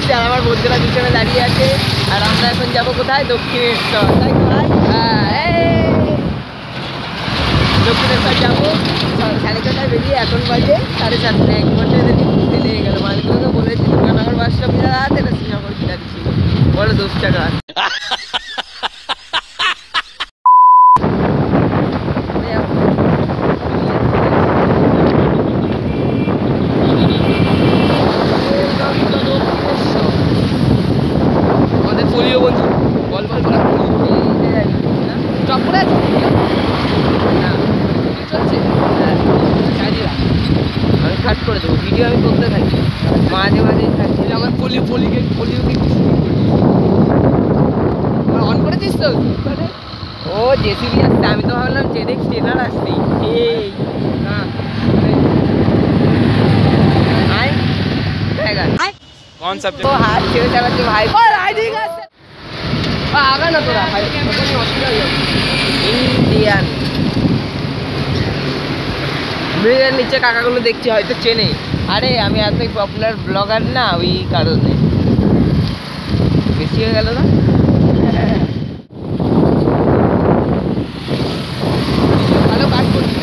যাচ্ছি আর আমার বন্ধুরা পিছনে দাঁড়িয়ে আছে। আর আমরা এখন যাবো কোথায়? দক্ষিণেশ্বর, তাই ভাই? হ্যাঁ, দক্ষিণেশ্বর যাবো 6:30টায় বেরিয়ে, এখন বাজে 7:30। 1 ঘন্টা এদের ঘুরতে লেগে গেল। মালিকগুলোকে বলেছি দুর্গানগর বাস স্টপ যাওয়া আছে না, শ্রীনগর কিনা দিচ্ছি বলো 10 টাকা। আমাদের পোলিও বন্ধু বল বল করা চপ্পরে আছে না চলছে। আমি কাট করে দেবো, ভিডিও আমি করতে থাকি মাঝে মাঝে থাকি। আমার পোলিওকে অন করেছিস তো? ও জেসিবি আসছে, আমি তো ভাবলাম জেডেক্স ট্রেনার আসছি। कौन सा ও হাত ছেড়ে চালাচ্ছে ভাই। আগা না তোরা ভাই, ইন্ডিয়ান ব্রিজের নিচে কাকাগুলো দেখছি হয়তো চেনে। আরে আমি এতই পপুলার ব্লগার না, ওই কারণে বেশি হয়ে গেল না। ভালো কাজ করছিস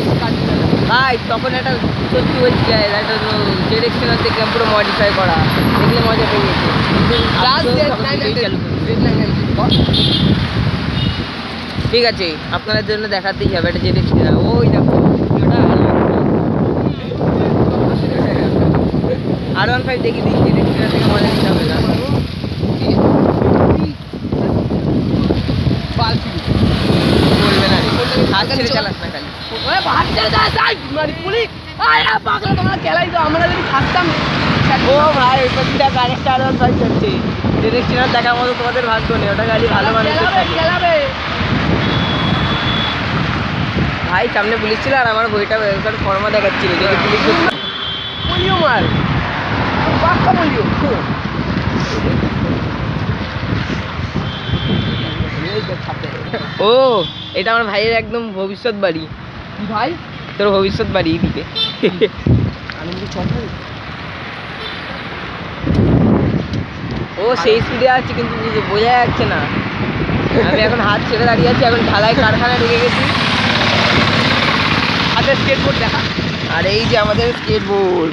ভাই। তখন একটা সত্যি বলছি, একটা জেডেক্স ট্রেনার দেখলাম পুরো মডিফাই করা, দেখলে মজা পেয়ে গেছে। ঠিক আছে, আপনাদের জন্য দেখাতেই হবে একটা জেডেক্স ট্রেনার। ওই দেখো R15 দেখি দিই, জেডেক্স ট্রেনার থেকে মজা নিতে হবে না। বলবে না হাত ছেড়ে চালাস না খালি। ও ভাই প্রতিটা কারেক্ট R15 চলছে। জেডেক্স ট্রেনার দেখার মতো তোমাদের ভাগ্য নেই, ওটা খালি ভালো মানুষের থাকে। ভাই সামনে পুলিশ ছিল আর আমার বইটা ফর্মা দেখাচ্ছিল যে পুলিশ বলিও মার পাক্কা বলিও। ও এটা আমার ভাইয়ের একদম ভবিষ্যৎ বাড়ি। ভাই তোর ভবিষ্যৎ বাড়ি এইদিকে। ও সেই স্পিডে আছে কিন্তু বোঝা যাচ্ছে না। আমি এখন হাত ছেড়ে দাঁড়িয়ে আছি, এখন ঢালাই কারখানায় ঢুকে গেছি। হাতে স্কেটবোর্ড দেখা, আর এই যে আমাদের স্কেটবোর্ড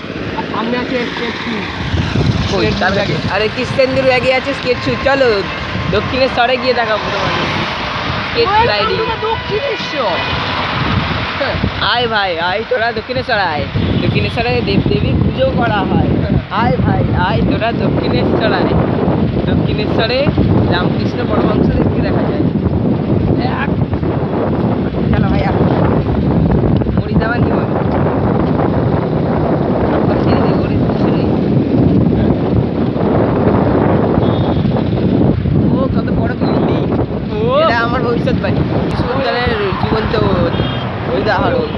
সামনে আছে স্কেট শু। আরে কৃষ্ণেন্দুর ব্যাগে আছে স্কেট শু। চলো দক্ষিণেশ্বরে গিয়ে দেখাবো তোমাদের স্কেট রাইডিং। দক্ষিণেশ্বর আয় ভাই আয়, তোরা দক্ষিণেশ্বর আয়। দক্ষিণেশ্বরে দেবদেবী পুজো করা হয়। আয় ভাই আয়, তোরা দক্ষিণেশ্বর আয়। দক্ষিণেশ্বরে রামকৃষ্ণ পরমহংসদেরকে দেখা যায়। চলো ভাই মুড়ি দেওয়া নিয়ে হবে। ও কত বড় বিল্ডিং, এটা আমার ভবিষ্যৎ বাড়ি। বিশ্ববিদ্যালয়ের জীবন্ত উদাহরণ।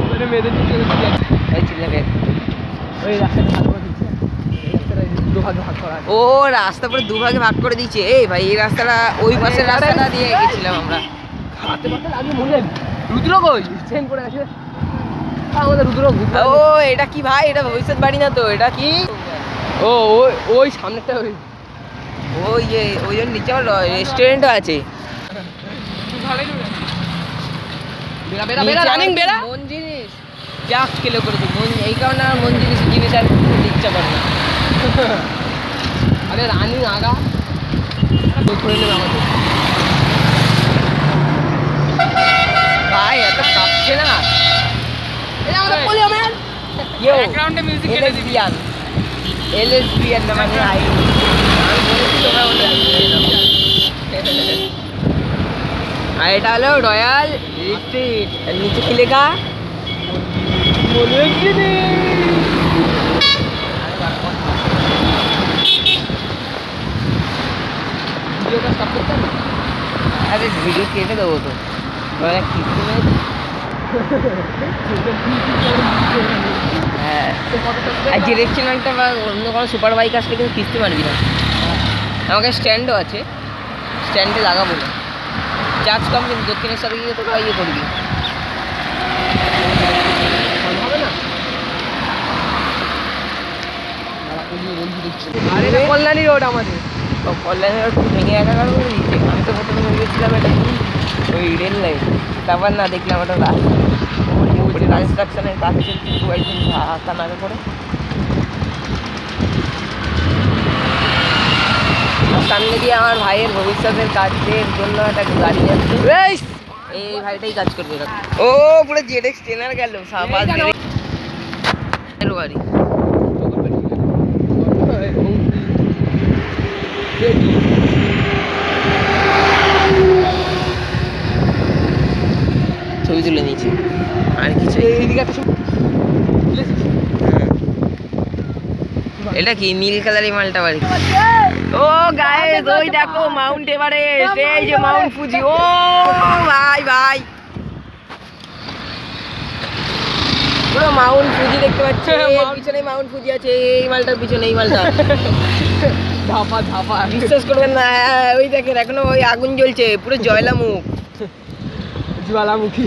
ও রাস্তা পুরো দুভাগে ভাগ করে দিচ্ছে। এই ভাই এই রাস্তাটা ওই পাশের রাস্তাটা দিয়ে গেছিলাম আমরা। ও এটা কি ভাই? এটা ভবিষ্যৎ বাড়ি না তো, এটা কি? ও ওই সামনেটা ওই যে ওই জন্য নিচে আমার রেস্টুরেন্টও আছে। মন জিনিস যা কিলো করে দিই মন, এই কারণে আমার মন জিনিস আর ইচ্ছা করে না। আরে রানিং আগা করে নেবে আমাদের ভাই, এত কাঁপছে না। LSBN মানে আর এটা হলো রয়্যাল রিট্রিট। নিচে কি লেখা? আরে ভিডিও কেটে দেবো তো। হ্যাঁ, আর ডিরেকশনালটা বা অন্য কোনো সুপার বাইক আসলে কিন্তু কিস্তি মারবি না। আমাকে স্ট্যান্ডও আছে, স্ট্যান্ডে লাগাবো না, চার্জ কম কিন্তু দক্ষিণেশ্বরে গিয়ে তোকে ইয়ে করবি। হবে না আরে কল্যাণী রোড আমাদের, কল্যাণী রোড ভেঙে একাকার করে দিয়েছে। আমি তো প্রথমে ভেবেছিলাম এটা ওই রেল লাইন, তারপর না দেখলাম ওটা রাস্তা কনস্ট্রাকশনের কাজ চলছে, দু একদিন হাতা নাড়া করে। সামনে দিয়ে আমার ভাইয়ের ভবিষ্যতের কাজের জন্য একটা গাড়ি যাচ্ছে, এই ভাইটাই কাজ করবে। ও পুরো জেডএক্স ট্রেনার গেল গাড়ি। ছবি তুলে নিয়েছি আর কিছু। এটা কি নীল কালারের মালটা বাড়ি। ও গাইস ওই দেখো মাউন্ট এভারেস্ট, এই যে মাউন্ট ফুজি। ও ভাই ভাই পুরো মাউন্ট ফুজি দেখতে পাচ্ছি, পিছনে মাউন্ট ফুজি আছে, এই মালটার পিছনে এই মালটা ধাপা ধাপা, বিশ্বাস করবেন না। ওই দেখেন এখনো ওই আগুন জ্বলছে, পুরো জয়লামুখ, জ্বালামুখী।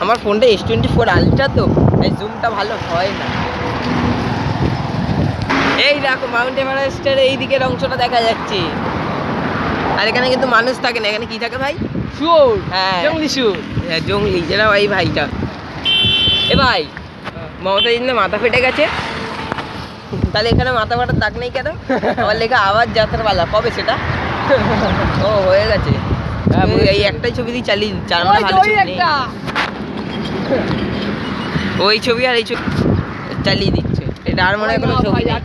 আমার ফোনটা S24 আলট্রা তো, এই জুমটা ভালো হয় না। এই দেখো মাউন্ট এভারেস্টের এই দিকের অংশটা দেখা যাচ্ছে। আর এখানে কিন্তু মানুষ থাকে না, এখানে কি থাকে ভাই? শুয়োর। হ্যাঁ জঙ্গলি শুয়োর, হ্যাঁ জঙ্গলি, যেটা এই ভাইটা। এ ভাই মমতা দিন মাথা ফেটে গেছে, তাহলে এখানে মাথা ফাটার দাগ নেই কেন? আমার লেখা আওয়াজ যাত্রাপালা, কবে সেটা? ও হয়ে গেছে, এই একটাই ছবি দিয়ে চালিয়ে দিচ্ছে, আর মানে ভালো ছবি নেই। ওই ছবি আর এই ছবি চালিয়ে দিচ্ছে, এটা আর মনে হয় কোনো ছবি নেই।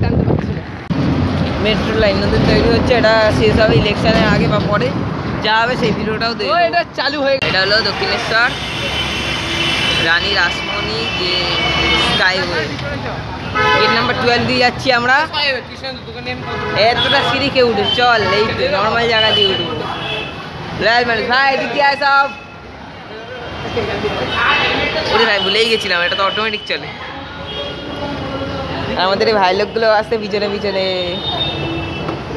মেট্রো লাইন নতুন তৈরি হচ্ছে, এটা শেষ হবে ইলেকশনের আগে বা পরে, যা হবে সেই ভিডিওটাও দেবো। এটা চালু হয়ে গেছে। এটা হলো দক্ষিণেশ্বর রানী রাসমণি যে স্কাইওয়ে, গেট নাম্বার 12 দিয়ে যাচ্ছি আমরা। এতটা সিঁড়ি কে উঠে, চল এই নর্মাল জায়গা দিয়ে উঠবো। ভাই এদিকে আয় সব। ওরে ভাই ভুলেই গেছিলাম, এটা তো অটোমেটিক চলে। আমাদের এই ভাই লোকগুলো আসতে পিছনে পিছনে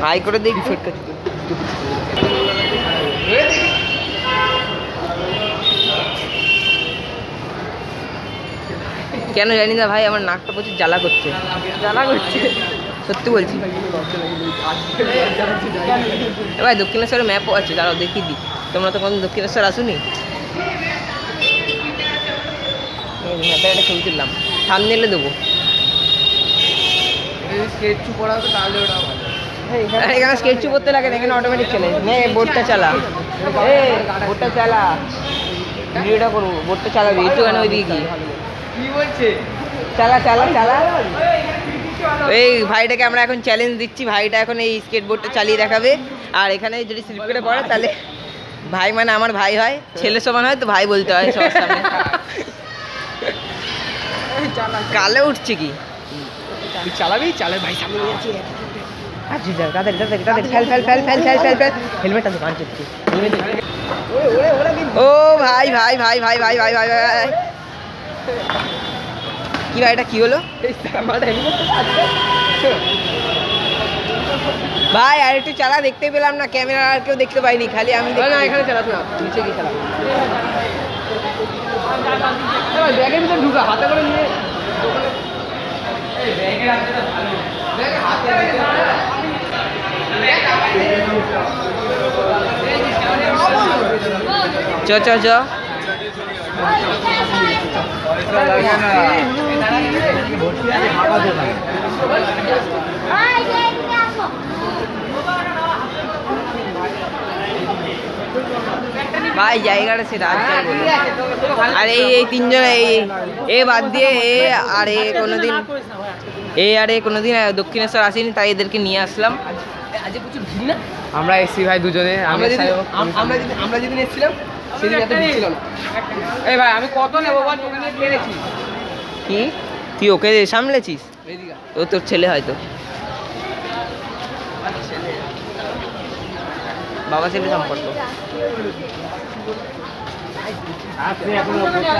হাই করে দিই। কেন জানি না ভাই, আমার নাকটা প্রচুর জ্বালা করছে, সত্যি বলছি। ভাই দক্ষিণেশ্বরের ম্যাপও আছে, দাঁড়াও দেখিয়ে দিই। তোমরা তো কোনো দক্ষিণেশ্বর আসুনি। ম্যাপের একটা ছবি তুললাম, সামনে এলে দেবো। এখানে স্কেচু করতে লাগে না, এখানে অটোমেটিক চলে। বোর্ডটা চালা, বোর্ডটা চালা, ভিডিওটা করবো, বোর্ডটা চালাবি একটু। কেন ওইদিকে কি বলছে? চালা চালা চালা। এই ভাইটাকে আমরা এখন চ্যালেঞ্জ দিচ্ছি, ভাইটা এখন এই স্কেটবোর্ডটা চালিয়ে দেখাবে। আর এখানে যদি স্লিপ করে পড়ে তাহলে ভাই মানে আমার ভাই হয়, ছেলে সমান হয় তো ভাই বলতে হয় সবার সামনে। কালে উঠছে কি চালাবি? চালে ভাই সামনে আছে। আচ্ছা যা তাদের তাদের তাদের fail fail fail fail fail fail fail. হেলমেটটা তো কান চেপছে। ও ভাই ভাই ভাই ভাই ভাই ভাই ভাই ভাই কি ভাই এটা কি হলো ভাই? আর একটু চালা, দেখতে পেলাম না, ক্যামেরা আর কেউ দেখতে পাইনি, খালি আমি। না এখানে চালাস না, নিচে গিয়ে চালা। ব্যাগের ভিতরে ঢুকা, হাতে করে নিয়ে। চ চ চ ভাই জায়গাটা সেটা। আর এই তিনজন এ বাদ দিয়ে কোনোদিন দক্ষিণেশ্বর আসেনি, তাই এদেরকে নিয়ে আসলাম। আমরা এসছি ভাই দুজনে। আমরা যেদিন এসেছিলাম সেদিন এত ভিড় ছিল না। এই ভাই আমি কত নেবো বল, তোকে নিয়ে পেরেছি কি? তুই ওকে সামলেছিস? ও তোর ছেলে হয়তো, বাবা ছেলে সম্পর্ক।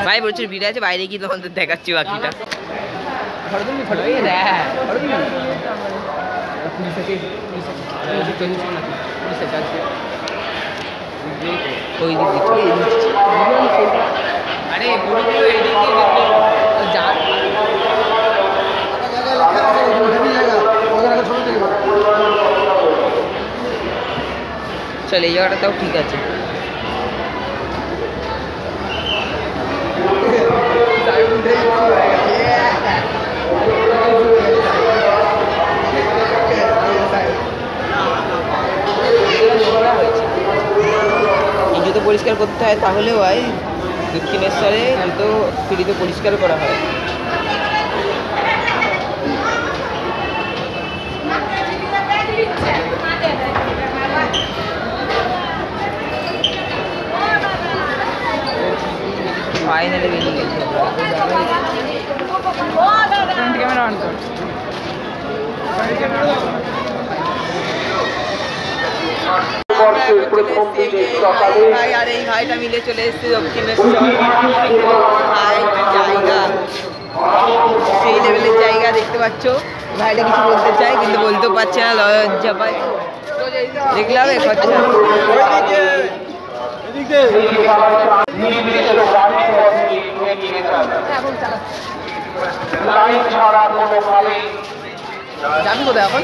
ভাই প্রচুর ভিড় আছে, বাইরে গিয়ে তোমাদের দেখাচ্ছি বাকিটা। চল এই জায়গাটাও ঠিক আছে। এই জুতো পরিষ্কার করতে হয় তাহলেও হয়, দক্ষিণেশ্বরে জুতো ফ্রিতে পরিষ্কার করা হয়। ফাইনালি বেরিয়ে গেছে। ক্যামেরা অন কর। ভাই আর এই ভাইটা মিলে চলে এসেছে দক্ষিণেশ্বর। ভাই জায়গা, সেই লেভেলের জায়গা দেখতে পাচ্ছ। ভাইটা কিছু বলতে চায় কিন্তু বলতেও পারছে না, লজ্জা পায়। দেখলে হবে খরচা। যাবি কোথায় এখন?